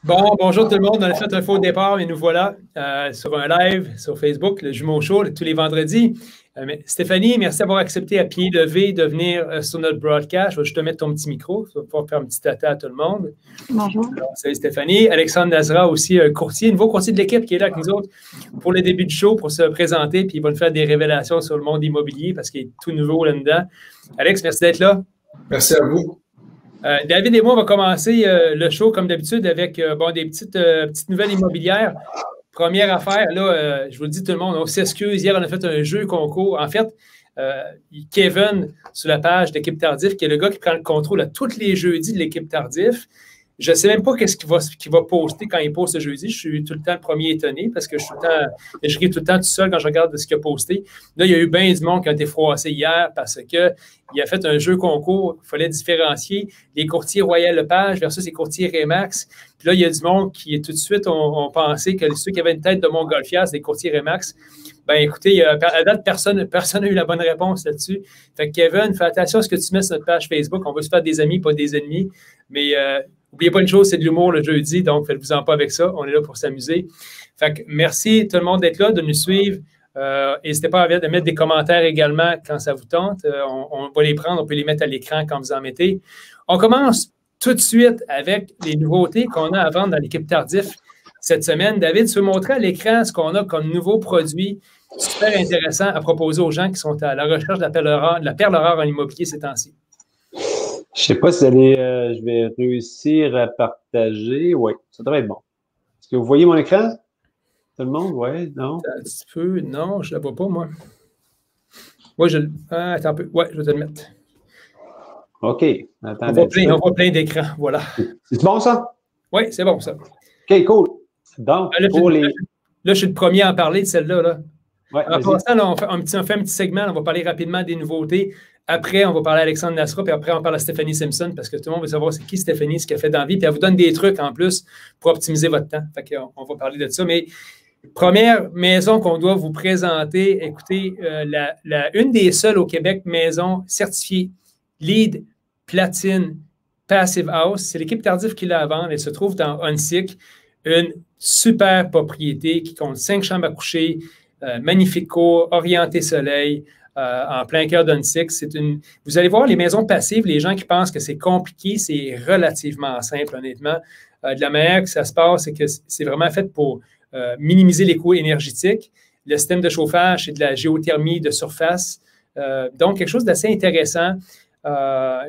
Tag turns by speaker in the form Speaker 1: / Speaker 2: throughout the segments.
Speaker 1: Bonjour tout le monde. On a fait un faux départ, mais nous voilà sur un live sur Facebook, le Jumeau Show, tous les vendredis. Stéphanie, merci d'avoir accepté à pied levé de venir sur notre broadcast. Je vais juste te mettre ton petit micro. Tu vas pouvoir faire un petit tata à tout le monde.
Speaker 2: Bonjour.
Speaker 1: Alors, salut Stéphanie. Alexandre Nazra aussi, un courtier, nouveau courtier de l'équipe qui est là avec nous autres pour le début du show, pour se présenter, puis il va nous faire des révélations sur le monde immobilier parce qu'il est tout nouveau là-dedans. Alex, merci d'être là.
Speaker 3: Merci à vous.
Speaker 1: David et moi, on va commencer le show comme d'habitude avec des petites nouvelles immobilières. Première affaire, là, je vous le dis tout le monde, on s'excuse. Hier, on a fait un jeu concours. En fait, Kevin, sur la page d'équipe Tardif, qui est le gars qui prend le contrôle à tous les jeudis de l'équipe Tardif. Je ne sais même pas qu'est-ce qu'il va poster quand il poste ce jeudi. Je suis tout le temps le premier étonné parce que je ris tout le temps tout seul quand je regarde ce qu'il a posté. Là, il y a eu bien du monde qui a été froissé hier parce qu'il a fait un jeu concours. Il fallait différencier les courtiers Royal Lepage versus les courtiers Remax. Puis là, il y a du monde qui tout de suite ont pensé que ceux qui avaient une tête de Montgolfière, c'est des courtiers Remax. Ben écoutez, à date, personne n'a eu la bonne réponse là-dessus. Fait que Kevin, fais attention à ce que tu mets sur notre page Facebook. On veut se faire des amis, pas des ennemis. Mais n'oubliez pas une chose, c'est de l'humour le jeudi, donc faites-vous-en pas avec ça. On est là pour s'amuser. Fait que merci tout le monde d'être là, de nous suivre. N'hésitez pas à mettre des commentaires également quand ça vous tente. On va les prendre, on peut les mettre à l'écran quand vous en mettez. On commence tout de suite avec les nouveautés qu'on a à vendre dans l'équipe Tardif cette semaine. David, tu veux montrer à l'écran ce qu'on a comme nouveaux produits super intéressants à proposer aux gens qui sont à la recherche de la perle rare en immobilier ces temps-ci?
Speaker 4: Je ne sais pas si je vais réussir à partager. Oui, ça devrait être bon. Est-ce que vous voyez mon écran? Tout le monde? Oui, non?
Speaker 1: Un petit peu. Non, je ne la vois pas, moi. Oui, attends un peu. Oui, je vais te le mettre.
Speaker 4: OK.
Speaker 1: On voit plein d'écrans. Voilà.
Speaker 4: C'est bon, ça?
Speaker 1: Oui, c'est bon, ça.
Speaker 4: OK, cool. Donc,
Speaker 1: là, je suis le premier à en parler de celle-là. Là.
Speaker 4: Ouais,
Speaker 1: en passant, là, on fait un petit segment. On va parler rapidement des nouveautés. Après, on va parler à Alexandre Nasra, puis après, on parle à Stéphanie Simpson, parce que tout le monde veut savoir c'est qui Stéphanie, ce qu'elle fait dans la vie, puis elle vous donne des trucs en plus pour optimiser votre temps. Fait qu'on va parler de ça. Mais première maison qu'on doit vous présenter, écoutez, une des seules au Québec maison certifiée LEED Platine Passive House, c'est l'équipe Tardif qui l'a à vendre. Elle se trouve dans Onsic, une super propriété qui compte 5 chambres à coucher, magnifique cour, orienté soleil, en plein cœur d'Onsic. Vous allez voir les maisons passives, les gens qui pensent que c'est compliqué, c'est relativement simple, honnêtement. De la manière que ça se passe, c'est que c'est vraiment fait pour minimiser les coûts énergétiques. Le système de chauffage, c'est de la géothermie de surface. Donc, quelque chose d'assez intéressant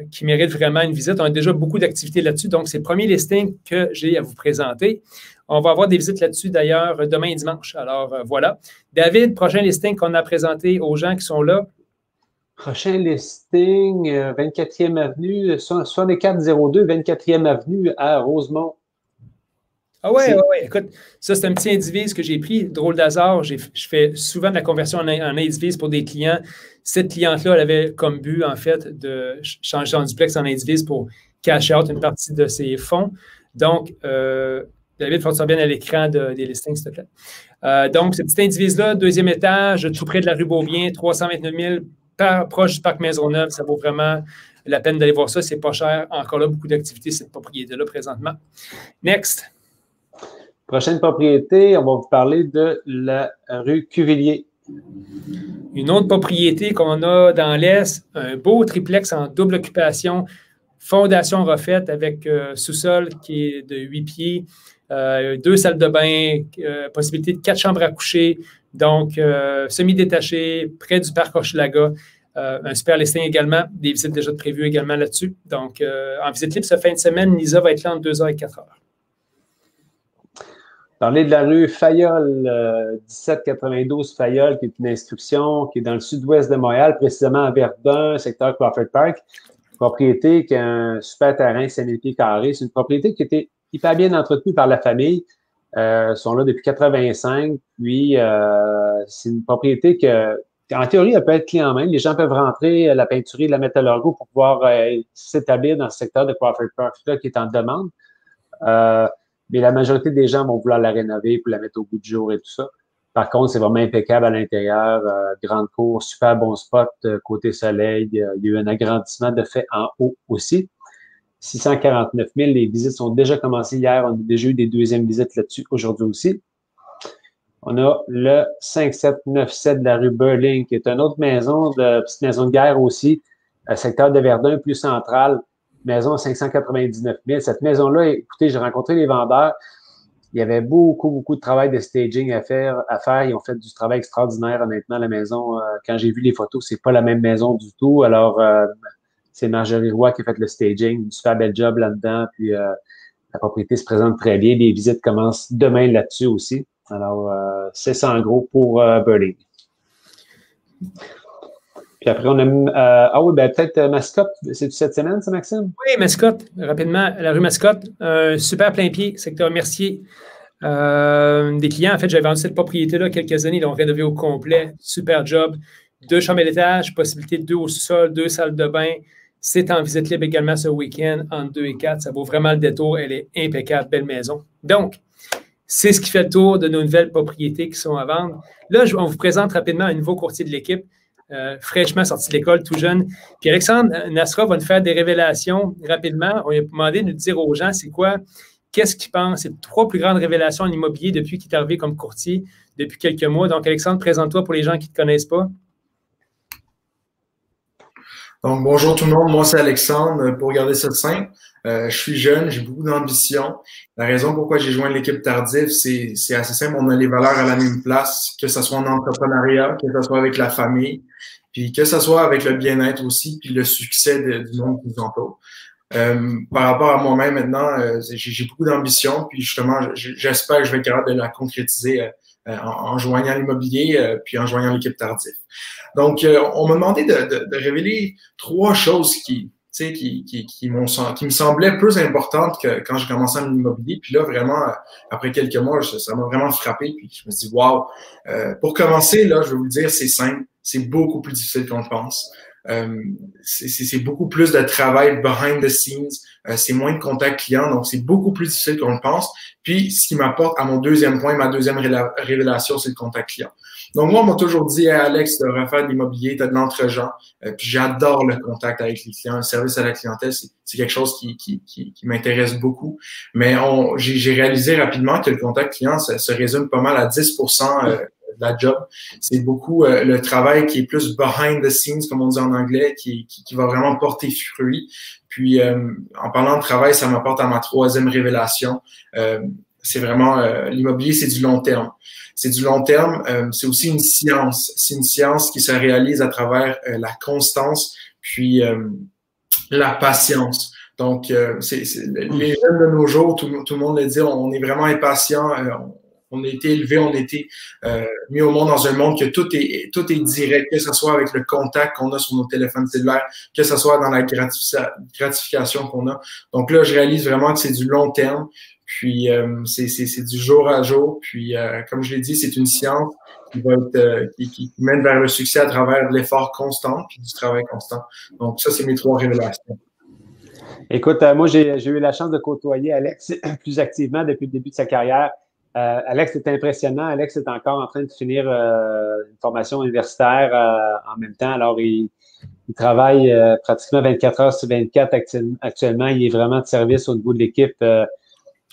Speaker 1: qui mérite vraiment une visite. On a déjà beaucoup d'activités là-dessus. Donc, c'est le premier listing que j'ai à vous présenter. On va avoir des visites là-dessus, d'ailleurs, demain et dimanche. Alors, voilà. David, prochain listing qu'on a présenté aux gens qui sont là.
Speaker 4: Prochain listing, 24e Avenue, 6402, 24e Avenue à Rosemont.
Speaker 1: Ah ouais. Écoute, ça, c'est un petit indivise que j'ai pris. Drôle d'hasard. Je fais souvent de la conversion en indivise pour des clients. Cette cliente-là, elle avait comme but, en fait, de changer en duplex en indivise pour cash out une partie de ses fonds. Donc, David, faut que tu reviennes à l'écran des listings, s'il te plaît. Donc, ce petit indivise-là, deuxième étage, tout près de la rue Beaubien, 329 000, proche du parc Maisonneuve. Ça vaut vraiment la peine d'aller voir ça. C'est pas cher. Encore là, beaucoup d'activités, cette propriété-là, présentement. Next.
Speaker 4: Prochaine propriété, on va vous parler de la rue Cuvillier.
Speaker 1: Une autre propriété qu'on a dans l'Est, un beau triplex en double occupation, fondation refaite avec sous-sol qui est de 8 pieds, 2 salles de bain, possibilité de 4 chambres à coucher, donc semi-détaché, près du parc Hochelaga. Un super listing également, des visites déjà prévues également là-dessus. Donc, en visite libre, cette fin de semaine, Lisa va être là entre 2h et 4h.
Speaker 4: Parler de la rue Fayolle, 1792 Fayolle, qui est une inscription qui est dans le sud-ouest de Montréal, précisément à Verdun, secteur Crawford Park. Propriété qui a un super terrain, 5000 pieds carrés. C'est une propriété qui a été hyper bien entretenue par la famille. Ils sont là depuis 85. Puis, c'est une propriété en théorie, elle peut être clé en main. Les gens peuvent rentrer, la peinturer, la mettre à leur goût pour pouvoir s'établir dans ce secteur de Crawford Park là, qui est en demande. Mais la majorité des gens vont vouloir la rénover pour la mettre au goût du jour et tout ça. Par contre, c'est vraiment impeccable à l'intérieur. Grande cour, super bon spot, côté soleil. Il y a eu un agrandissement de fait en haut aussi. 649 000. Les visites sont déjà commencées hier. On a déjà eu des deuxièmes visites là-dessus aujourd'hui aussi. On a le 5797 de la rue Burling, qui est une autre maison, petite maison de guerre aussi, secteur de Verdun, plus central, maison à 599 000. Cette maison-là, écoutez, j'ai rencontré les vendeurs. Il y avait beaucoup de travail de staging à faire. Ils ont fait du travail extraordinaire, honnêtement, la maison. Quand j'ai vu les photos, c'est pas la même maison du tout. Alors, c'est Marjorie Roy qui a fait le staging, du super bel job là-dedans. Puis, la propriété se présente très bien. Les visites commencent demain là-dessus aussi. Alors, c'est ça en gros pour Burling. Puis après, on a... ah oui, ben peut-être Mascotte. C'est-tu cette semaine, ça, Maxime?
Speaker 1: Oui, Mascotte, rapidement. La rue Mascotte, super plein pied, secteur Mercier. Des clients, en fait, j'avais vendu cette propriété-là il y a quelques années, ils l'ont rénové au complet. Super job. 2 chambres à l'étage, possibilité de 2 au sous-sol, 2 salles de bain. C'est en visite libre également ce week-end, entre 2 et 4. Ça vaut vraiment le détour. Elle est impeccable, belle maison. Donc, c'est ce qui fait le tour de nos nouvelles propriétés qui sont à vendre. Là, on vous présente rapidement un nouveau courtier de l'équipe, fraîchement sorti de l'école, tout jeune. Puis Alexandre Nasra va nous faire des révélations rapidement. On lui a demandé de nous dire aux gens c'est quoi, qu'est-ce qu'il pense. C'est 3 plus grandes révélations en immobilier depuis qu'il est arrivé comme courtier depuis quelques mois. Donc, Alexandre, présente-toi pour les gens qui ne te connaissent pas.
Speaker 2: Donc, bonjour tout le monde, moi c'est Alexandre. Pour garder ça simple, je suis jeune, j'ai beaucoup d'ambition. La raison pourquoi j'ai joint l'équipe Tardif, c'est assez simple, on a les valeurs à la même place, que ce soit en entrepreneuriat, que ce soit avec la famille, puis que ce soit avec le bien-être aussi, puis le succès du monde qui nous entoure. Par rapport à moi-même maintenant, j'ai beaucoup d'ambition, puis justement, j'espère que je vais être capable de la concrétiser en joignant l'immobilier, puis en joignant l'équipe Tardif. Donc, on m'a demandé de révéler 3 choses qui me semblaient plus importantes que quand j'ai commencé en immobilier. Puis là, vraiment, après quelques mois, ça m'a vraiment frappé. Puis je me suis dit, wow! Pour commencer, là, je vais vous le dire, c'est simple. C'est beaucoup plus difficile qu'on le pense. C'est beaucoup plus de travail behind the scenes, c'est moins de contact client, donc c'est beaucoup plus difficile qu'on le pense. Puis, ce qui m'apporte à mon deuxième point, ma deuxième révélation, c'est le contact client. Donc, moi, on m'a toujours dit, hey, Alex, de refaire de l'immobilier, tu as de l'entre-gens, puis j'adore le contact avec les clients, le service à la clientèle, c'est quelque chose qui m'intéresse beaucoup. Mais j'ai réalisé rapidement que le contact client, ça se résume pas mal à 10% de la job. C'est beaucoup le travail qui est plus behind the scenes, comme on dit en anglais, qui va vraiment porter fruit. Puis, en parlant de travail, ça m'apporte à ma 3e révélation. C'est vraiment, l'immobilier, c'est du long terme. C'est du long terme, c'est aussi une science. C'est une science qui se réalise à travers la constance, puis la patience. Donc, les jeunes de nos jours, tout le monde le dit, on est vraiment impatient. On a été élevé, on a été mis au monde dans un monde que tout est direct, que ce soit avec le contact qu'on a sur nos téléphones cellulaires, que ce soit dans la gratification qu'on a. Donc là, je réalise vraiment que c'est du long terme, puis c'est du jour à jour. Puis comme je l'ai dit, c'est une science qui va être qui mène vers le succès à travers de l'effort constant puis du travail constant. Donc ça, c'est mes 3 révélations.
Speaker 4: Écoute, moi, j'ai eu la chance de côtoyer Alex plus activement depuis le début de sa carrière. Alex est impressionnant. Alex est encore en train de finir une formation universitaire en même temps. Alors, il travaille pratiquement 24 heures sur 24 actuellement. Il est vraiment de service au niveau de l'équipe.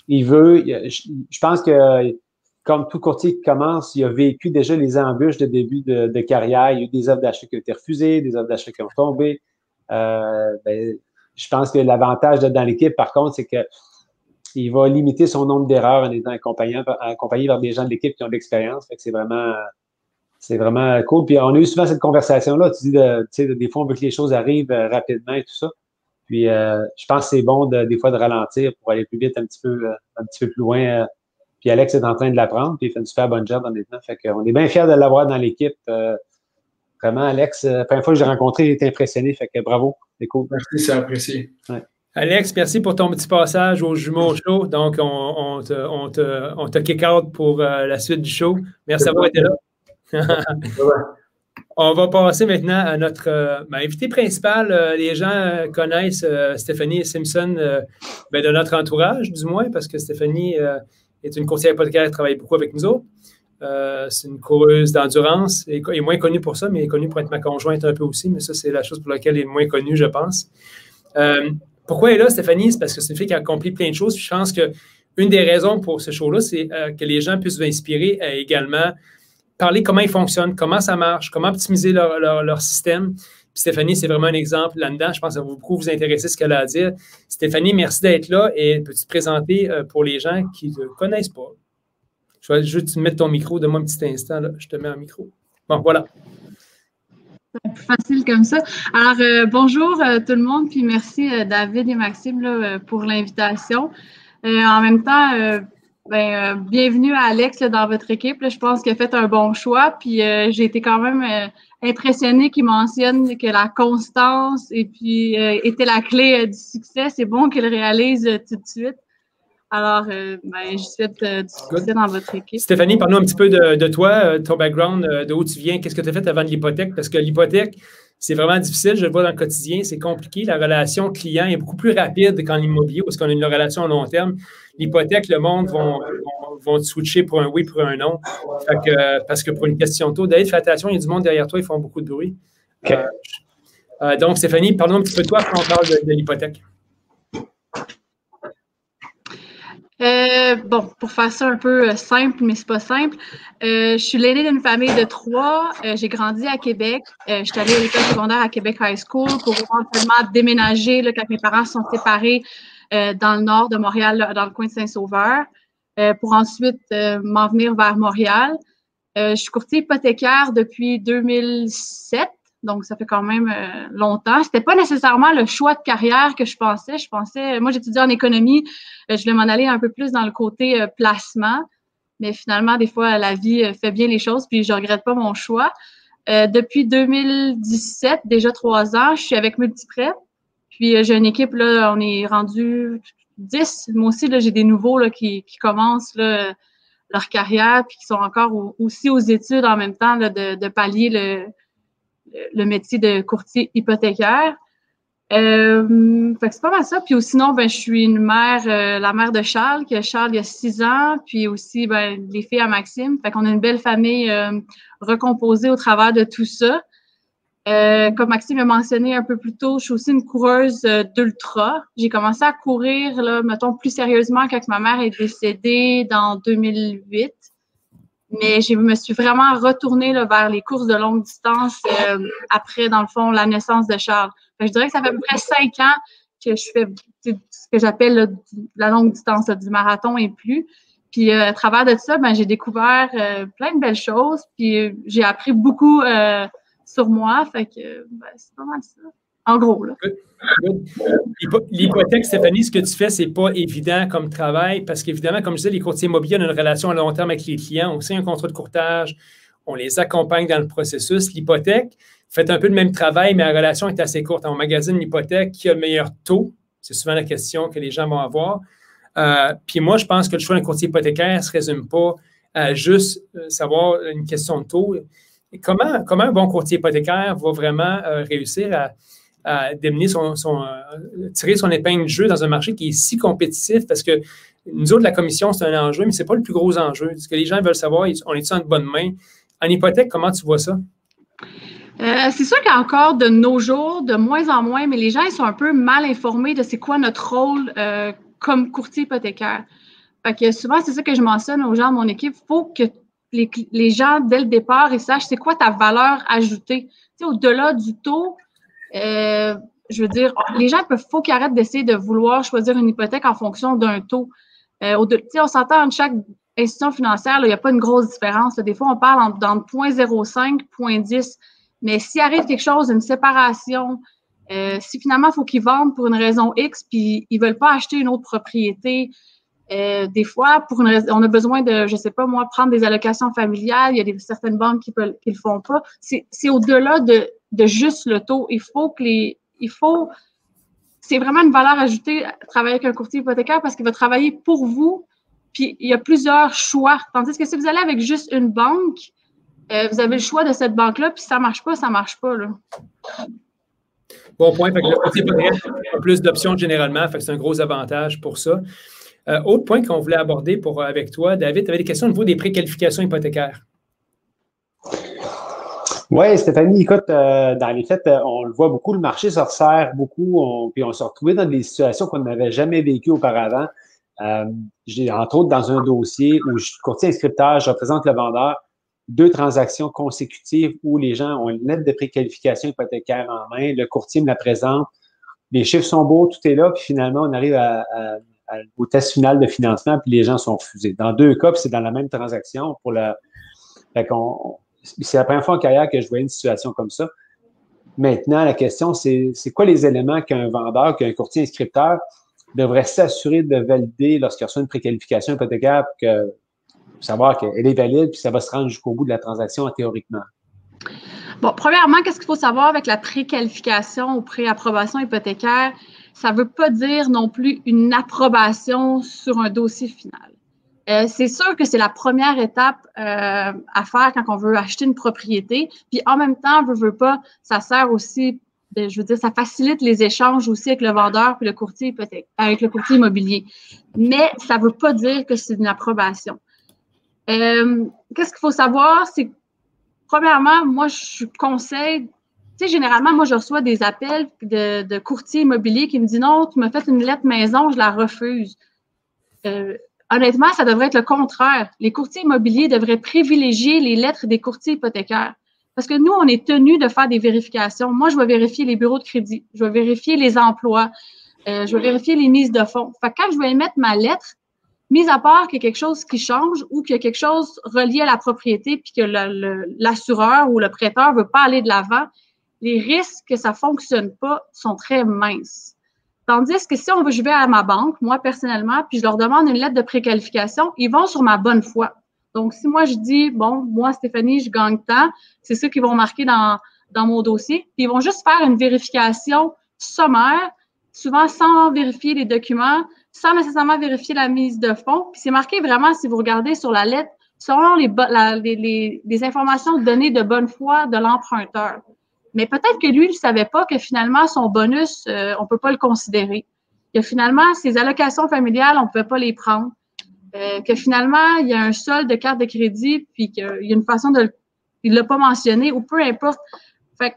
Speaker 4: Je pense que, comme tout courtier qui commence, il a vécu déjà les embûches de début de carrière. Il y a eu des offres d'achat qui ont été refusées, des offres d'achat qui ont tombé. Je pense que l'avantage d'être dans l'équipe, par contre, c'est que il va limiter son nombre d'erreurs en étant accompagné par des gens de l'équipe qui ont de l'expérience. C'est vraiment cool. Puis on a eu souvent cette conversation-là. Tu dis, des fois, on veut que les choses arrivent rapidement et tout ça. Puis je pense que c'est bon des fois de ralentir pour aller plus vite un petit peu plus loin. Puis Alex est en train de l'apprendre, puis il fait une super bonne job honnêtement. Fait qu'on est bien fiers de l'avoir dans l'équipe. Vraiment, Alex, la première fois que j'ai rencontré, il était impressionné. Fait que bravo, c'est cool.
Speaker 2: Merci, c'est apprécié.
Speaker 4: Ouais.
Speaker 1: Alex, merci pour ton petit passage au Jumeau Show. Donc, on te kick out pour la suite du show. Merci d'avoir été là. On va passer maintenant à notre invité principal. Les gens connaissent Stéphanie Simpson de notre entourage, du moins, parce que Stéphanie est une conseillère hypothécaire qui travaille beaucoup avec nous autres. C'est une coureuse d'endurance. Elle est moins connue pour ça, mais elle est connue pour être ma conjointe un peu aussi. Mais ça, c'est la chose pour laquelle elle est moins connue, je pense. Pourquoi elle est là, Stéphanie? C'est parce que c'est une fille qui a accompli plein de choses. Puis je pense qu'une des raisons pour ce show-là, c'est que les gens puissent vous inspirer à également parler comment ils fonctionnent, comment ça marche, comment optimiser leur système. Puis Stéphanie, c'est vraiment un exemple là-dedans. Je pense que ça va beaucoup vous intéresser ce qu'elle a à dire. Stéphanie, merci d'être là et peux-tu te présenter pour les gens qui ne te connaissent pas? Je vais juste te mettre ton micro. Donne-moi un petit instant. Là. Je te mets un micro. Bon, voilà.
Speaker 3: C'est plus facile comme ça. Alors, bonjour tout le monde, puis merci David et Maxime là, pour l'invitation. En même temps, bienvenue à Alex là, dans votre équipe. Là, je pense qu'il a fait un bon choix, puis j'ai été quand même impressionnée qu'il mentionne que la constance et puis était la clé du succès. C'est bon qu'il le réalise tout de suite. Alors, je souhaite du succès dans votre équipe.
Speaker 1: Stéphanie, parle-nous un petit peu de toi, ton background, d'où tu viens, qu'est-ce que tu as fait avant de l'hypothèque? Parce que l'hypothèque, c'est vraiment difficile, je le vois dans le quotidien, c'est compliqué. La relation client est beaucoup plus rapide qu'en immobilier parce qu'on a une relation à long terme. L'hypothèque, le monde vont te switcher pour un oui, pour un non. Parce que pour une question de taux, David, fais attention, il y a du monde derrière toi, ils font beaucoup de bruit. Okay. Donc, Stéphanie, parle-nous un petit peu de toi quand on parle de l'hypothèque.
Speaker 3: Pour faire ça un peu simple, mais c'est pas simple, je suis l'aînée d'une famille de 3. J'ai grandi à Québec. Je suis allée à l'école secondaire à Québec High School pour éventuellement déménager là, quand mes parents sont séparés dans le nord de Montréal, là, dans le coin de Saint-Sauveur, pour ensuite m'en venir vers Montréal. Je suis courtier hypothécaire depuis 2007. Donc, ça fait quand même longtemps. C'était pas nécessairement le choix de carrière que je pensais. Moi, j'étudiais en économie. Je voulais m'en aller un peu plus dans le côté placement. Mais finalement, des fois, la vie fait bien les choses, puis je regrette pas mon choix. Depuis 2017, déjà 3 ans, je suis avec Multiprêt. Puis, j'ai une équipe, là, on est rendu 10. Moi aussi, là, j'ai des nouveaux là, qui commencent là, leur carrière, puis qui sont encore aussi aux études en même temps là, de pallier le métier de courtier hypothécaire. Fait que c'est pas mal ça. Puis sinon, je suis une mère, la mère de Charles, qui a Charles il y a 6 ans, puis aussi les filles à Maxime. Fait qu'on a une belle famille recomposée au travers de tout ça. Comme Maxime a mentionné un peu plus tôt, je suis aussi une coureuse d'ultra. J'ai commencé à courir, là, mettons, plus sérieusement quand ma mère est décédée dans 2008. Mais je me suis vraiment retournée là, vers les courses de longue distance après, dans le fond, la naissance de Charles. Je dirais que ça fait à peu près 5 ans que je fais ce que j'appelle la longue distance, là, du marathon et plus. Puis à travers de ça, j'ai découvert plein de belles choses. Puis j'ai appris beaucoup sur moi. Fait que c'est pas mal ça. En gros, là.
Speaker 1: L'hypothèque, Stéphanie, ce que tu fais, c'est pas évident comme travail parce qu'évidemment, comme je disais, les courtiers immobiliers ont une relation à long terme avec les clients. On signe un contrat de courtage, on les accompagne dans le processus. L'hypothèque, faites un peu le même travail, mais la relation est assez courte. On magasine l'hypothèque, qui a le meilleur taux? C'est souvent la question que les gens vont avoir. Puis moi, je pense que le choix d'un courtier hypothécaire ne se résume pas à juste savoir une question de taux. Et comment un bon courtier hypothécaire va vraiment réussir à tirer son épingle du jeu dans un marché qui est si compétitif parce que nous autres, la commission, c'est un enjeu, mais ce n'est pas le plus gros enjeu. Ce que les gens veulent savoir, on est-tu en bonne main? En hypothèque, comment tu vois ça?
Speaker 3: C'est sûr qu'encore de nos jours, de moins en moins, mais les gens ils sont un peu mal informés de c'est quoi notre rôle comme courtier hypothécaire. Fait que souvent, c'est ça que je mentionne aux gens de mon équipe. Il faut que les gens, dès le départ, ils sachent c'est quoi ta valeur ajoutée. Tu sais, au-delà du taux, je veux dire, les gens, faut qu'ils arrêtent d'essayer de vouloir choisir une hypothèque en fonction d'un taux. On s'entend entre chaque institution financière, il n'y a pas une grosse différence. Là. Des fois, on parle entre 0,05 et 0,10. Mais s'il arrive quelque chose, une séparation, si finalement, il faut qu'ils vendent pour une raison X, puis ils ne veulent pas acheter une autre propriété, des fois, pour une raison, on a besoin de, je ne sais pas moi, prendre des allocations familiales. Il y a certaines banques qui ne le font pas. C'est au-delà de juste le taux. C'est vraiment une valeur ajoutée à travailler avec un courtier hypothécaire parce qu'il va travailler pour vous. Puis, il y a plusieurs choix. Tandis que si vous allez avec juste une banque, vous avez le choix de cette banque-là, puis si ça ne marche pas, ça ne marche pas. Là.
Speaker 1: Bon point. Fait que le courtier hypothécaire a plus d'options généralement. Fait que c'est un gros avantage pour ça. Autre point qu'on voulait aborder avec toi, David, tu avais des questions au niveau des préqualifications hypothécaires.
Speaker 4: Oui, Stéphanie, écoute, dans les faits, on le voit beaucoup, le marché se resserre beaucoup, puis on s'est retrouvé dans des situations qu'on n'avait jamais vécues auparavant. J'ai, entre autres, dans un dossier où je suis courtier inscripteur, je représente le vendeur, 2 transactions consécutives où les gens ont une lettre de préqualification hypothécaire en main, le courtier me la présente, les chiffres sont beaux, tout est là, puis finalement, on arrive au test final de financement, puis les gens sont refusés. Dans 2 cas, puis c'est dans la même transaction pour la. Fait qu'on, c'est la première fois en carrière que je voyais une situation comme ça. Maintenant, la question, c'est quoi les éléments qu'un vendeur, qu'un courtier inscripteur devrait s'assurer de valider lorsqu'il reçoit une préqualification hypothécaire pour savoir qu'elle est valide, puis ça va se rendre jusqu'au bout de la transaction théoriquement?
Speaker 3: Bon, premièrement, qu'est-ce qu'il faut savoir avec la préqualification ou préapprobation hypothécaire? Ça ne veut pas dire non plus une approbation sur un dossier final. C'est sûr que c'est la première étape à faire quand on veut acheter une propriété. Puis en même temps, veut pas, ça sert aussi, je veux dire, ça facilite les échanges aussi avec le vendeur puis le courtier avec le courtier immobilier. Mais ça ne veut pas dire que c'est une approbation. Qu'est-ce qu'il faut savoir? C'est premièrement, moi, je conseille, tu sais, généralement, moi, je reçois des appels de courtiers immobiliers qui me disent non, tu m'as fait une lettre maison, je la refuse. Honnêtement, ça devrait être le contraire. Les courtiers immobiliers devraient privilégier les lettres des courtiers hypothécaires. Parce que nous, on est tenus de faire des vérifications. Moi, je vais vérifier les bureaux de crédit, je vais vérifier les emplois, je vais vérifier les mises de fonds. Fait que quand je vais émettre ma lettre, mis à part qu'il y a quelque chose qui change ou qu'il y a quelque chose relié à la propriété puis que l'assureur ou le prêteur ne veut pas aller de l'avant, les risques que ça ne fonctionne pas sont très minces. Tandis que si je vais à ma banque, moi personnellement, puis je leur demande une lettre de préqualification, ils vont sur ma bonne foi. Donc, si moi je dis, bon, moi Stéphanie, je gagne tant, c'est ça qu'ils vont marquer dans mon dossier, puis ils vont juste faire une vérification sommaire, souvent sans vérifier les documents, sans nécessairement vérifier la mise de fonds. Puis c'est marqué vraiment, si vous regardez sur la lettre, selon les informations données de bonne foi de l'emprunteur. Mais peut-être que lui, il ne savait pas que finalement, son bonus, on ne peut pas le considérer. Que finalement, ses allocations familiales, on ne peut pas les prendre. Que finalement, il y a un solde de carte de crédit, puis qu'il y a une façon il ne l'a pas mentionné, ou peu importe. Fait que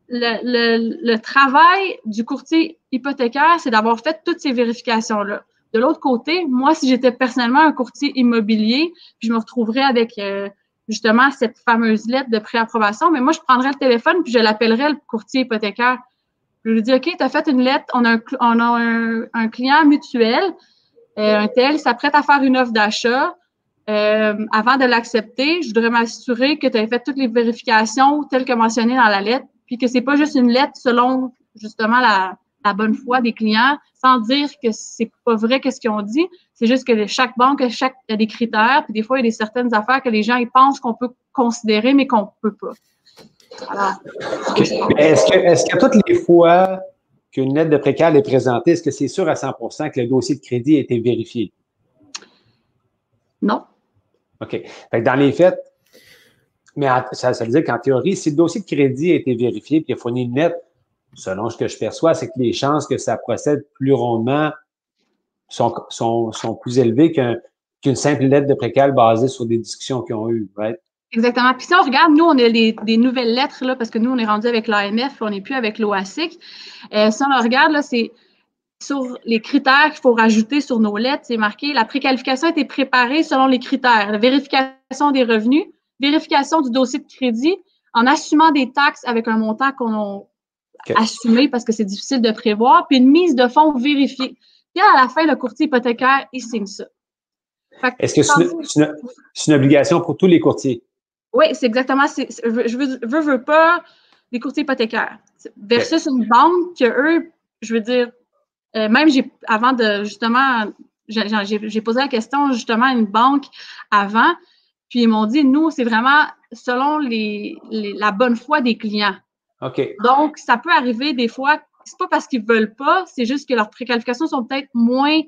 Speaker 3: le travail du courtier hypothécaire, c'est d'avoir fait toutes ces vérifications-là. De l'autre côté, moi, si j'étais personnellement un courtier immobilier, puis je me retrouverais avec justement cette fameuse lettre de préapprobation, mais moi, je prendrais le téléphone puis je l'appellerais le courtier hypothécaire. Je lui dis, OK, tu as fait une lettre, on a un client mutuel, un tel, il s'apprête à faire une offre d'achat. Avant de l'accepter, je voudrais m'assurer que tu as fait toutes les vérifications telles que mentionnées dans la lettre, puis que c'est pas juste une lettre selon justement la bonne foi des clients, sans dire que c'est pas vrai qu'est-ce qu'ils ont dit. C'est juste que chaque banque a des critères, puis des fois, il y a certaines affaires que les gens ils pensent qu'on peut considérer, mais qu'on peut pas. Alors,
Speaker 4: est-ce que toutes les fois qu'une lettre de précal est présentée, est-ce que c'est sûr à 100% que le dossier de crédit a été vérifié?
Speaker 3: Non.
Speaker 4: OK. Fait que dans les faits, mais ça veut dire qu'en théorie, si le dossier de crédit a été vérifié et qu'il a fourni une lettre, selon ce que je perçois, c'est que les chances que ça procède plus rondement sont plus élevées qu'une simple lettre de précal basée sur des discussions qu'ils ont eues, right?
Speaker 3: Exactement. Puis si on regarde, nous, on a des nouvelles lettres, là, parce que nous, on est rendu avec l'AMF, on n'est plus avec l'OASIC. Si on regarde, là, c'est sur les critères qu'il faut rajouter sur nos lettres, c'est marqué « La préqualification a été préparée selon les critères. La vérification des revenus, vérification du dossier de crédit en assumant des taxes avec un montant qu'on a assumé parce que c'est difficile de prévoir, puis une mise de fonds vérifiée. » Puis à la fin, le courtier hypothécaire, il signe ça.
Speaker 4: Est-ce que c'est une obligation pour tous les courtiers?
Speaker 3: Oui, c'est exactement. Je veux pas des courtiers hypothécaires. Versus une banque que eux, je veux dire, même avant de justement, j'ai posé la question justement à une banque avant, puis ils m'ont dit, nous, c'est vraiment selon la bonne foi des clients.
Speaker 4: OK.
Speaker 3: Donc, ça peut arriver des fois, c'est pas parce qu'ils veulent pas, c'est juste que leurs préqualifications sont peut-être moins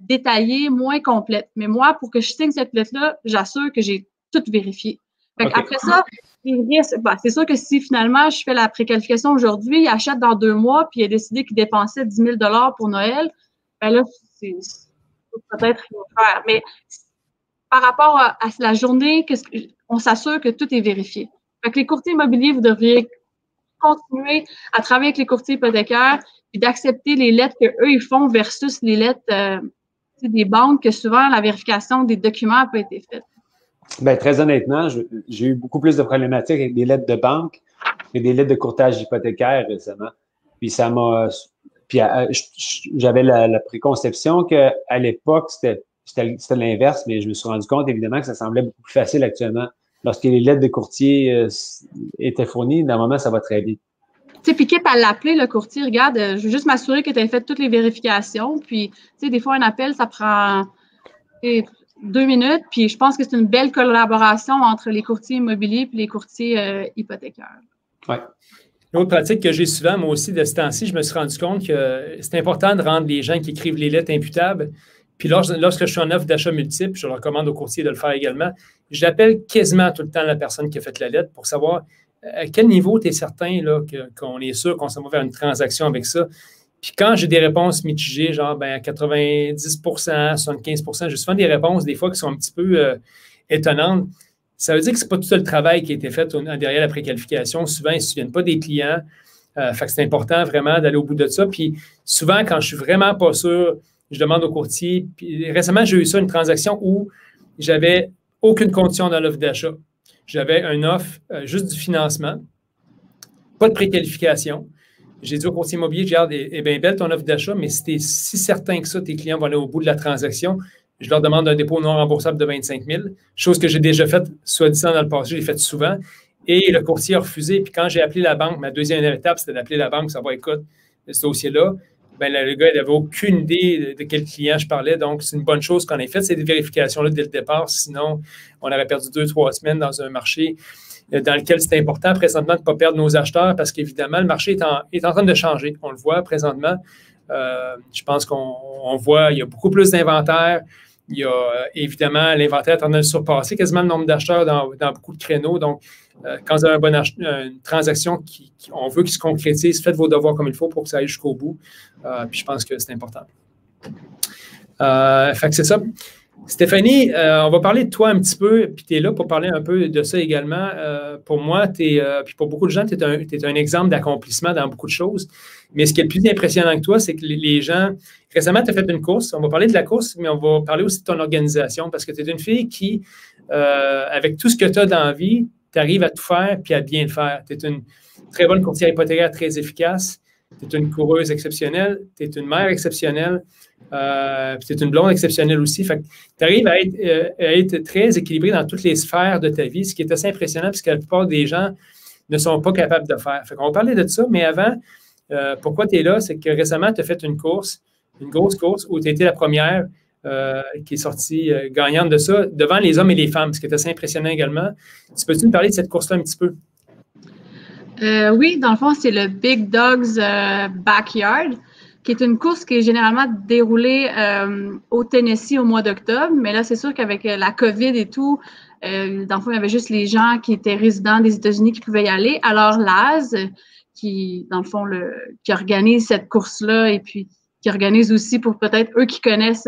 Speaker 3: détaillées, moins complètes. Mais moi, pour que je signe cette lettre-là, j'assure que j'ai tout vérifié. Après ça, c'est sûr que si finalement je fais la préqualification aujourd'hui, il achète dans 2 mois, puis il a décidé qu'il dépensait 10 000 $ pour Noël, ben là, c'est peut-être qu'il va faire. Mais par rapport à la journée, on s'assure que tout est vérifié. Fait que les courtiers immobiliers, vous devriez continuer à travailler avec les courtiers hypothécaires et d'accepter les lettres qu'eux, ils font versus les lettres des banques, que souvent, la vérification des documents n'a pas été faite.
Speaker 4: Bien, très honnêtement, j'ai eu beaucoup plus de problématiques avec des lettres de banque et des lettres de courtage hypothécaire récemment. Puis ça m'a... Puis j'avais la préconception qu'à l'époque, c'était l'inverse, mais je me suis rendu compte, évidemment, que ça semblait beaucoup plus facile actuellement. Lorsque les lettres de courtier étaient fournies, normalement, ça va très vite.
Speaker 3: Tu sais, puis quitte à l'appeler, le courtier, regarde, je veux juste m'assurer que tu as fait toutes les vérifications. Puis, tu sais, des fois, un appel, ça prend 2 minutes. Puis, je pense que c'est une belle collaboration entre les courtiers immobiliers et les courtiers hypothécaires.
Speaker 4: Oui.
Speaker 1: L'autre pratique que j'ai souvent, moi aussi, de ce temps-ci, je me suis rendu compte que c'est important de rendre les gens qui écrivent les lettres imputables. Puis lorsque je suis en offre d'achat multiple, je recommande aux courtiers de le faire également, j'appelle quasiment tout le temps la personne qui a fait la lettre pour savoir à quel niveau tu es certain qu'on est sûr qu'on s'en va vers une transaction avec ça. Puis quand j'ai des réponses mitigées, genre à 90 75 j'ai souvent des réponses des fois qui sont un petit peu étonnantes. Ça veut dire que ce n'est pas tout le travail qui a été fait derrière la préqualification. Souvent, ils ne se souviennent pas des clients. Fait que c'est important vraiment d'aller au bout de ça. Puis souvent, quand je suis vraiment pas sûr, je demande au courtier. Puis récemment, j'ai eu ça, une transaction où j'avais aucune condition dans l'offre d'achat. J'avais une offre juste du financement, pas de préqualification. J'ai dit au courtier immobilier, regarde, est bien belle ton offre d'achat, mais si tu es si certain que ça, tes clients vont aller au bout de la transaction, je leur demande un dépôt non remboursable de 25 000, chose que j'ai déjà faite, soit disant dans le passé, je l'ai faite souvent. Et le courtier a refusé. Puis quand j'ai appelé la banque, ma deuxième étape, c'était d'appeler la banque, savoir, écoute, ce dossier-là, ben, le gars, il n'avait aucune idée de quel client je parlais. Donc, c'est une bonne chose qu'on ait fait ces vérifications-là dès le départ. Sinon, on aurait perdu 2-3 semaines dans un marché dans lequel c'est important présentement de ne pas perdre nos acheteurs parce qu'évidemment, le marché est en train de changer. On le voit présentement. Je pense qu'on voit, il y a beaucoup plus d'inventaire. Il y a évidemment l'inventaire est en train de surpasser quasiment le nombre d'acheteurs dans beaucoup de créneaux. Donc, quand vous avez une transaction on veut qu'il se concrétise, faites vos devoirs comme il faut pour que ça aille jusqu'au bout. Puis je pense que c'est important. Fait que c'est ça. Stéphanie, on va parler de toi un petit peu, puis tu es là pour parler un peu de ça également. Pour moi, puis pour beaucoup de gens, tu es un exemple d'accomplissement dans beaucoup de choses. Mais ce qui est le plus impressionnant que toi, c'est que les gens... Récemment, tu as fait une course. On va parler de la course, mais on va parler aussi de ton organisation parce que tu es une fille qui, avec tout ce que tu as dans la vie, tu arrives à tout faire puis à bien le faire. Tu es une très bonne courtière hypothécaire très efficace. Tu es une coureuse exceptionnelle. Tu es une mère exceptionnelle. Puis tu es une blonde exceptionnelle aussi. Fait que tu arrives à être très équilibré dans toutes les sphères de ta vie, ce qui est assez impressionnant parce que la plupart des gens ne sont pas capables de faire. Fait qu'on va parler de ça, mais avant, pourquoi tu es là, c'est que récemment, tu as fait une course, une grosse course où tu as été la première qui est sortie gagnante de ça devant les hommes et les femmes, ce qui est assez impressionnant également. Tu peux-tu me parler de cette course-là un petit peu?
Speaker 3: Oui, dans le fond, c'est le Big Dogs Backyard, qui est une course qui est généralement déroulée au Tennessee au mois d'octobre. Mais là, c'est sûr qu'avec la COVID et tout, dans le fond, il y avait juste les gens qui étaient résidents des États-Unis qui pouvaient y aller. Alors, l'AS, qui, dans le fond, qui organise cette course-là et puis qui organise aussi pour peut-être eux qui connaissent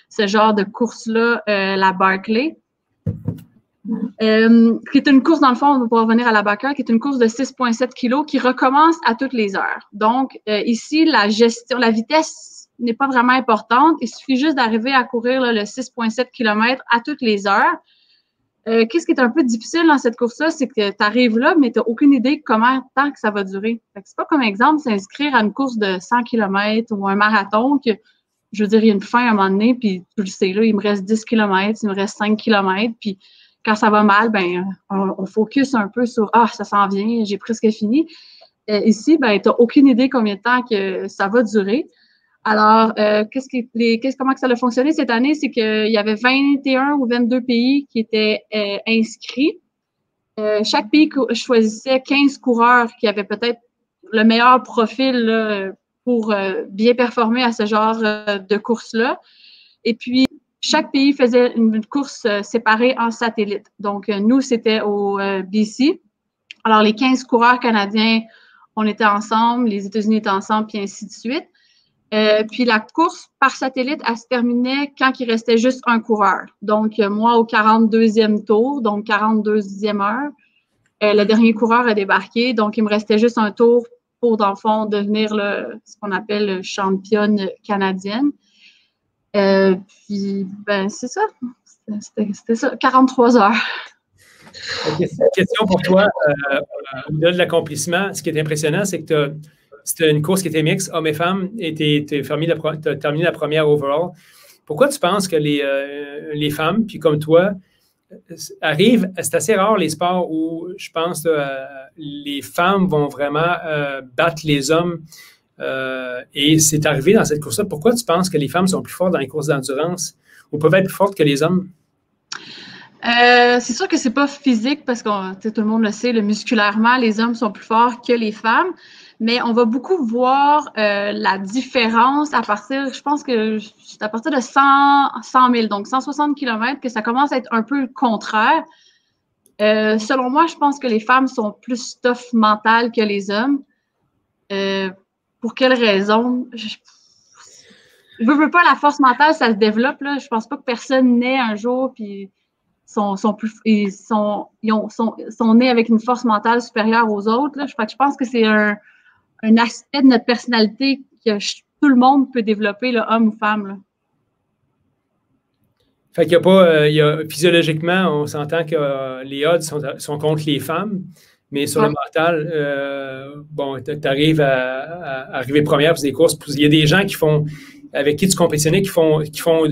Speaker 3: ce genre de course-là, la Barclay. Qui est une course, dans le fond, on va pouvoir revenir à la Backyard, qui est une course de 6,7 kg qui recommence à toutes les heures. Donc, ici, la vitesse n'est pas vraiment importante. Il suffit juste d'arriver à courir là, le 6,7 km à toutes les heures. Qu'est-ce qui est un peu difficile dans cette course-là, c'est que tu arrives là, mais tu n'as aucune idée comment tant que ça va durer. C'est pas comme exemple s'inscrire à une course de 100 km ou un marathon que, je veux dire, il y a une fin à un moment donné, puis tu le sais, là, il me reste 10 km, il me reste 5 km, puis quand ça va mal, ben on focus un peu sur « Ah, ça s'en vient, j'ai presque fini ». Ici, ben tu n'as aucune idée combien de temps que ça va durer. Alors, comment que ça a fonctionné cette année? C'est qu'il y avait 21 ou 22 pays qui étaient inscrits. Chaque pays choisissait 15 coureurs qui avaient peut-être le meilleur profil là, pour bien performer à ce genre de course-là. Et puis, chaque pays faisait une course séparée en satellite. Donc, nous, c'était au BC. Alors, les 15 coureurs canadiens, on était ensemble, les États-Unis étaient ensemble, puis ainsi de suite. Puis la course par satellite, elle se terminait quand il restait juste un coureur. Donc, moi, au 42e tour, donc 42e heure, Le dernier coureur a débarqué, donc il me restait juste un tour pour, dans le fond, devenir ce qu'on appelle championne canadienne. Puis, ben, c'est ça. C'était ça, 43 heures.
Speaker 1: Question pour toi, au-delà de l'accomplissement, ce qui est impressionnant, c'est que c'était une course qui était mixte, hommes et femmes, et tu as terminé la première overall. Pourquoi tu penses que les femmes, puis comme toi, arrivent, c'est assez rare les sports où je pense les femmes vont vraiment battre les hommes, et c'est arrivé dans cette course-là. Pourquoi tu penses que les femmes sont plus fortes dans les courses d'endurance ou peuvent être plus fortes que les hommes?
Speaker 3: C'est sûr que c'est pas physique parce que tout le monde le sait, musculairement, les hommes sont plus forts que les femmes, mais on va beaucoup voir la différence à partir, je pense que c'est à partir de 100 000, donc 160 km, que ça commence à être un peu le contraire. Selon moi, je pense que les femmes sont plus tough mentales que les hommes. Pour quelle raison? Je veux pas, la force mentale, ça se développe, là. Je pense pas que personne naît un jour puis sont nés avec une force mentale supérieure aux autres, là. Je pense que c'est un aspect de notre personnalité que tout le monde peut développer, là, homme ou femme, là.
Speaker 1: Fait qu'il n'y a pas, physiologiquement, on s'entend que les odds sont contre les femmes, mais sur le mental, bon, tu arrives à arriver première pour des courses. Il y a des gens avec qui tu compétitionnais qui font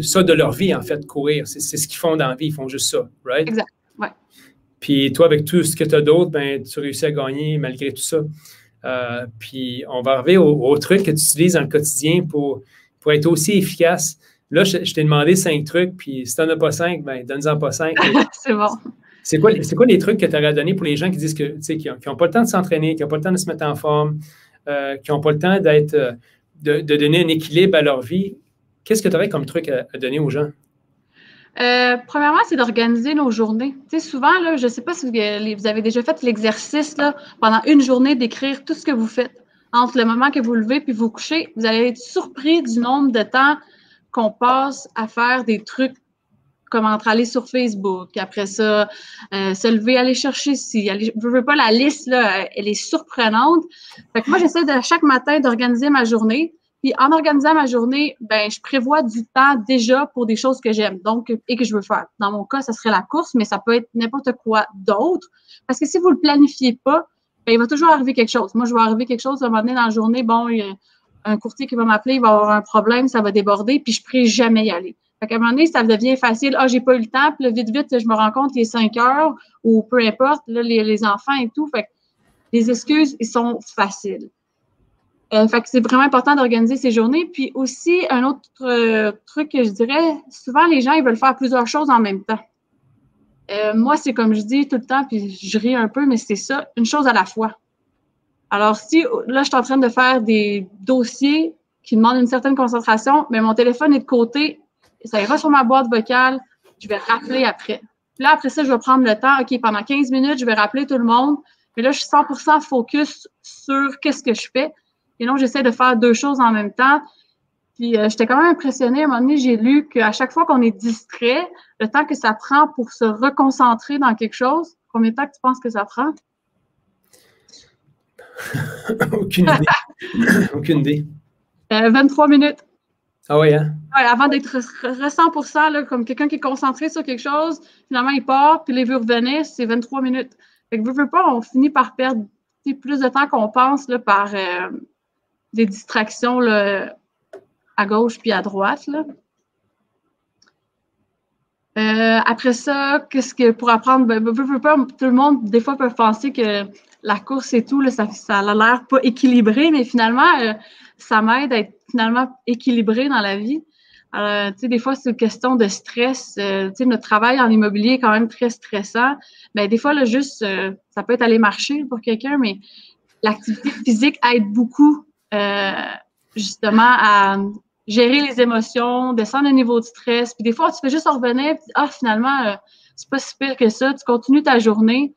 Speaker 1: ça de leur vie, en fait, courir. C'est ce qu'ils font dans la vie, ils font juste ça, right?
Speaker 3: Exact, ouais.
Speaker 1: Puis toi, avec tout ce que tu as d'autre, ben, tu réussis à gagner malgré tout ça. Puis on va arriver au truc que tu utilises dans le quotidien pour être aussi efficace. Là, je t'ai demandé 5 trucs, puis si tu n'en as pas 5, ben, donne-en pas 5.
Speaker 3: C'est bon.
Speaker 1: C'est quoi les trucs que tu aurais donnés pour les gens qui disent que, qui n'ont pas le temps de s'entraîner, qui n'ont pas le temps de se mettre en forme, qui n'ont pas le temps de donner un équilibre à leur vie? Qu'est-ce que tu aurais comme truc à donner aux gens?
Speaker 3: Premièrement, c'est d'organiser nos journées. Tu sais, souvent, là, je ne sais pas si vous avez déjà fait l'exercice là, pendant une journée d'écrire tout ce que vous faites. Entre le moment que vous levez puis vous couchez, vous allez être surpris du nombre de temps qu'on passe à faire des trucs comme entre aller sur Facebook, après ça, se lever, aller chercher ici. Je veux pas, la liste, là, elle est surprenante. Fait que moi, j'essaie de chaque matin d'organiser ma journée. Puis en organisant ma journée, ben je prévois du temps déjà pour des choses que j'aime et que je veux faire. Dans mon cas, ça serait la course, mais ça peut être n'importe quoi d'autre. Parce que si vous le planifiez pas, ben, il va toujours arriver quelque chose. Moi, je vais arriver quelque chose à un moment donné dans la journée. Bon, il y a un courtier qui va m'appeler, il va avoir un problème, ça va déborder, puis je ne pourrai jamais y aller. Fait qu'à un moment donné, ça devient facile. Ah, j'ai pas eu le temps, puis là, vite, je me rends compte qu'il est 5 heures, ou peu importe, là, les enfants et tout. Fait que les excuses, ils sont faciles. Fait que c'est vraiment important d'organiser ces journées. Puis aussi, un autre truc que je dirais, souvent, les gens, ils veulent faire plusieurs choses en même temps. Moi, c'est comme je dis tout le temps, puis je ris un peu, mais c'est ça, une chose à la fois. Alors, si là, je suis en train de faire des dossiers qui demandent une certaine concentration, mais mon téléphone est de côté, ça ira sur ma boîte vocale, je vais rappeler après. Puis là, après ça, je vais prendre le temps, OK, pendant 15 minutes, je vais rappeler tout le monde, mais là, je suis 100% focus sur qu'est-ce que je fais. Et non, j'essaie de faire 2 choses en même temps. Puis, j'étais quand même impressionnée. À un moment donné, j'ai lu qu'à chaque fois qu'on est distrait, le temps que ça prend pour se reconcentrer dans quelque chose, combien de temps que tu penses que ça prend?
Speaker 1: Aucune idée. Aucune idée.
Speaker 3: 23 minutes.
Speaker 1: Ah oui, hein?
Speaker 3: Ouais, avant d'être 100%, là, comme quelqu'un qui est concentré sur quelque chose, finalement, il part, puis les veut revenir, c'est 23 minutes. Fait que veut pas, on finit par perdre plus de temps qu'on pense là, par des distractions là, à gauche puis à droite. Là. Après ça, qu'est-ce que pour apprendre, veut pas, tout le monde, des fois, peut penser que la course et tout, là, ça a l'air pas équilibré, mais finalement, ça m'aide à être finalement équilibré dans la vie. Des fois, c'est une question de stress. Notre travail en immobilier est quand même très stressant. Mais des fois, là, juste, ça peut être aller marcher pour quelqu'un, mais l'activité physique aide beaucoup, justement, à gérer les émotions, descendre le niveau de stress. Puis des fois, tu fais juste en revenir, puis finalement, c'est pas si pire que ça. Tu continues ta journée.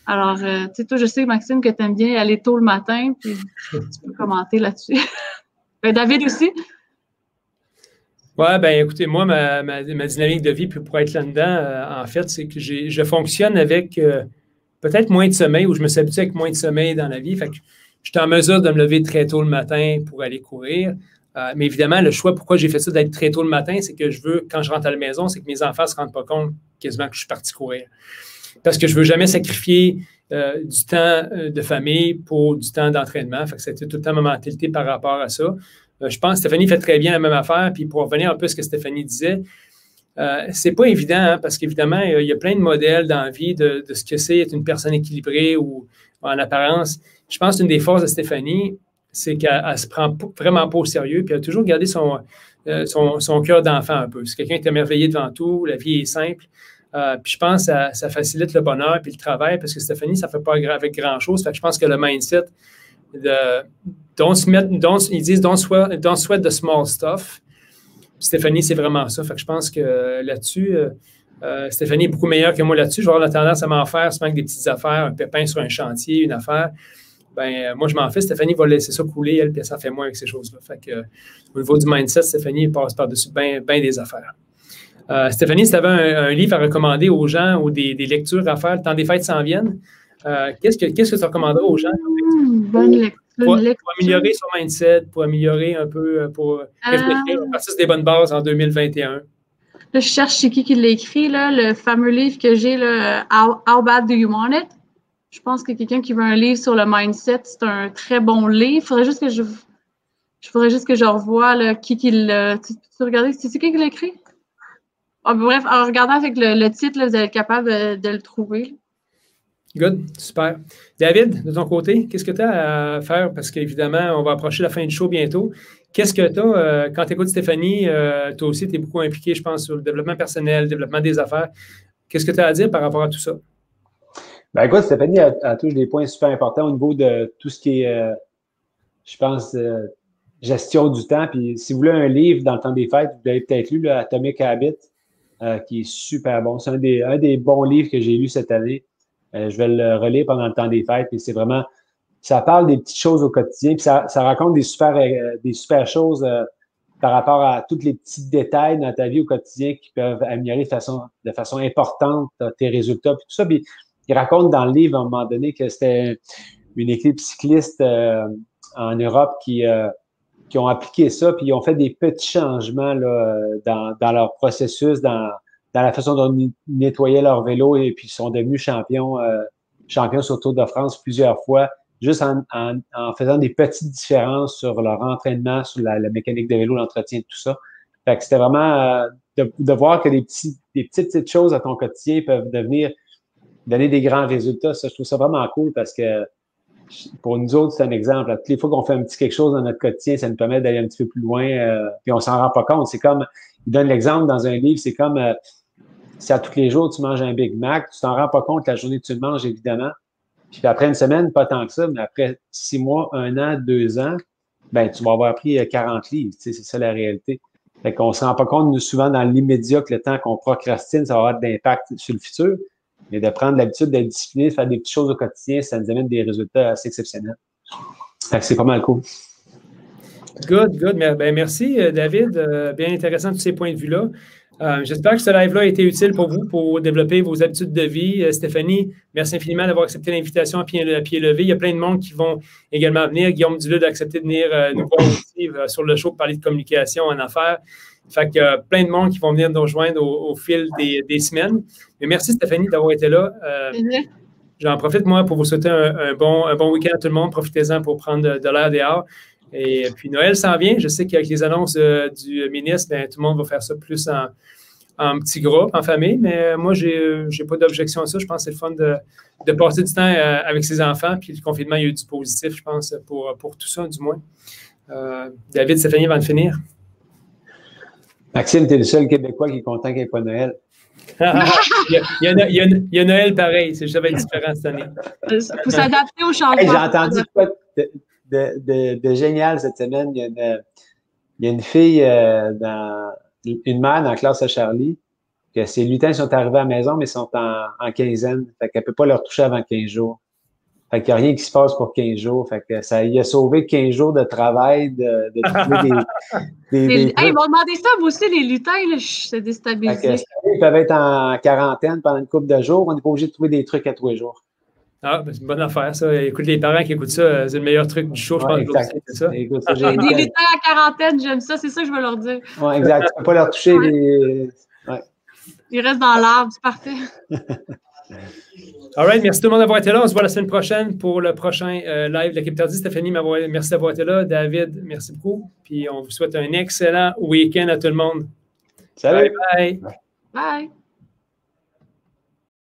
Speaker 3: Alors, toi, je sais, Maxime, que tu aimes bien aller tôt le matin, puis tu peux commenter là-dessus. David aussi?
Speaker 1: Oui, bien, écoutez, moi, ma dynamique de vie pour être là-dedans, en fait, c'est que je fonctionne avec peut-être moins de sommeil, ou je me suis habitué avec moins de sommeil dans la vie. Fait que j'étais en mesure de me lever très tôt le matin pour aller courir. Mais évidemment, le choix, pourquoi j'ai fait ça d'être très tôt le matin, c'est que je veux, quand je rentre à la maison, c'est que mes enfants ne se rendent pas compte quasiment que je suis parti courir. Parce que je ne veux jamais sacrifier du temps de famille pour du temps d'entraînement. Fait que c'était tout le temps ma mentalité par rapport à ça. Je pense que Stéphanie fait très bien la même affaire. Puis pour revenir un peu à ce que Stéphanie disait, c'est pas évident, hein, parce qu'évidemment, il y a plein de modèles dans la vie de ce que c'est être une personne équilibrée ou en apparence. Je pense qu'une des forces de Stéphanie, c'est qu'elle ne se prend vraiment pas au sérieux, puis elle a toujours gardé son cœur d'enfant un peu. C'est quelqu'un qui est émerveillé devant tout, la vie est simple. Puis je pense que ça facilite le bonheur puis le travail, parce que Stéphanie, ça ne fait pas avec grand-chose. Fait que je pense que le mindset ils disent don't sweat the small stuff. Puis Stéphanie, c'est vraiment ça. Fait que je pense que là-dessus, Stéphanie est beaucoup meilleure que moi là-dessus. Je vais avoir la tendance à m'en faire souvent avec des petites affaires, un pépin sur un chantier, une affaire. Moi, je m'en fais. Stéphanie va laisser ça couler, elle, puis ça fait moins avec ces choses-là. Fait que, au niveau du mindset, Stéphanie passe par-dessus bien des affaires. Stéphanie, si tu avais un livre à recommander aux gens ou des lectures à faire, le temps des fêtes s'en viennent, qu'est-ce que tu recommanderais aux gens?
Speaker 3: Bonne lecture.
Speaker 1: Pour améliorer son mindset, pour améliorer un peu, pour réfléchir, passer sur des bonnes bases en 2021.
Speaker 3: Là, je cherche c'est qui l'a écrit, là, le fameux livre que j'ai, là, How Bad Do You Want It? Je pense que quelqu'un qui veut un livre sur le mindset, c'est un très bon livre. Il faudrait juste que je revoie là, qui l'a. Tu regardes, c'est qui l'a écrit? Bref, en regardant avec le titre, là, vous allez être capable de le trouver.
Speaker 1: Good, super. David, de ton côté, qu'est-ce que tu as à faire? Parce qu'évidemment, on va approcher la fin du show bientôt. Qu'est-ce que tu as, quand tu écoutes Stéphanie, toi aussi, tu es beaucoup impliqué, je pense, sur le développement personnel, le développement des affaires. Qu'est-ce que tu as à dire par rapport à tout ça?
Speaker 4: Ben écoute, Stéphanie a touché des points super importants au niveau de tout ce qui est, je pense, gestion du temps. Puis si vous voulez un livre dans le temps des fêtes, vous l'avez peut-être lu, là, Atomic Habits, qui est super bon. C'est un des bons livres que j'ai lu cette année. Je vais le relire pendant le temps des fêtes. Et c'est vraiment, ça parle des petites choses au quotidien. Puis ça raconte des super choses par rapport à tous les petits détails dans ta vie au quotidien qui peuvent améliorer de façon importante tes résultats. Puis tout ça. Puis il raconte dans le livre à un moment donné que c'était une équipe cycliste en Europe qui ont appliqué ça, puis ils ont fait des petits changements là, dans leur processus, dans la façon dont ils nettoyaient leur vélo, et puis ils sont devenus champions sur le Tour de France plusieurs fois, juste en faisant des petites différences sur leur entraînement, sur la mécanique de vélo, l'entretien, tout ça. Fait que c'était vraiment de voir que des petites choses à ton quotidien peuvent donner des grands résultats. Ça, je trouve ça vraiment cool parce que pour nous autres, c'est un exemple. Toutes les fois qu'on fait un petit quelque chose dans notre quotidien, ça nous permet d'aller un petit peu plus loin, puis on s'en rend pas compte. C'est comme, il donne l'exemple dans un livre, c'est comme si à tous les jours tu manges un Big Mac, tu t'en rends pas compte la journée que tu le manges, évidemment. Puis après une semaine, pas tant que ça, mais après 6 mois, 1 an, 2 ans, ben tu vas avoir pris 40 livres. Tu sais, c'est ça la réalité. Fait qu'on se rend pas compte, nous, souvent, dans l'immédiat, que le temps qu'on procrastine, ça va avoir d'impact sur le futur. Mais de prendre l'habitude d'être discipliné, de faire des petites choses au quotidien, ça nous amène des résultats assez exceptionnels. C'est pas mal cool.
Speaker 1: Good. Ben, merci, David. Bien intéressant tous ces points de vue-là. J'espère que ce live-là a été utile pour vous, pour développer vos habitudes de vie. Stéphanie, merci infiniment d'avoir accepté l'invitation à pied levé. Il y a plein de monde qui vont également venir. Guillaume Dulude a accepté de venir nous voir aussi sur le show pour parler de communication en affaires. Fait qu'il y a plein de monde qui vont venir nous rejoindre au fil des semaines. Mais merci, Stéphanie, d'avoir été là. J'en profite, moi, pour vous souhaiter un bon week-end à tout le monde. Profitez-en pour prendre de l'air dehors. Et puis, Noël s'en vient. Je sais qu'avec les annonces du ministre, bien, tout le monde va faire ça plus en petits groupes, en famille. Mais moi, j'ai pas d'objection à ça. Je pense que c'est le fun de passer du temps avec ses enfants. Puis, le confinement, il y a eu du positif, je pense, pour tout ça, du moins. David, Stéphanie, avant de finir.
Speaker 4: Maxime, tu es le seul Québécois qui est content qu'il n'y ait pas Noël.
Speaker 1: il y a Noël pareil, ça va être différent cette année.
Speaker 3: Il faut s'adapter au changement.
Speaker 4: Hey, j'ai entendu quoi de génial cette semaine. Il y a une fille, une mère dans la classe de Charlie, que ses lutins sont arrivés à la maison, mais sont en quinzaine. Fait qu'elle ne peut pas leur toucher avant 15 jours. Fait qu'il n'y a rien qui se passe pour 15 jours. Fait que ça y a sauvé 15 jours de travail, de trouver des
Speaker 3: ils m'ont demandé ça, vous aussi, les lutins, là, je suis déstabilisée.
Speaker 4: Ils peuvent être en quarantaine pendant une couple de jours. On n'est pas obligé de trouver des trucs à tous les jours.
Speaker 1: Ah, ben, c'est une bonne affaire, ça. Écoute, les parents qui écoutent ça, c'est le meilleur truc du show, je pense.
Speaker 4: Exact.
Speaker 1: C'est ça.
Speaker 4: Écoute,
Speaker 3: Des lutins à quarantaine, j'aime ça, c'est ça que je veux leur dire.
Speaker 4: Oui, exact. Tu ne peux pas leur toucher les. Ouais.
Speaker 3: Ils restent dans l'arbre, c'est parfait.
Speaker 1: All right, merci tout le monde d'avoir été là. On se voit la semaine prochaine pour le prochain live de l'équipe Tardy. Stéphanie, merci d'avoir été là. David, merci beaucoup. Puis on vous souhaite un excellent week-end à tout le monde.
Speaker 4: Salut.
Speaker 1: Bye bye.
Speaker 3: Bye.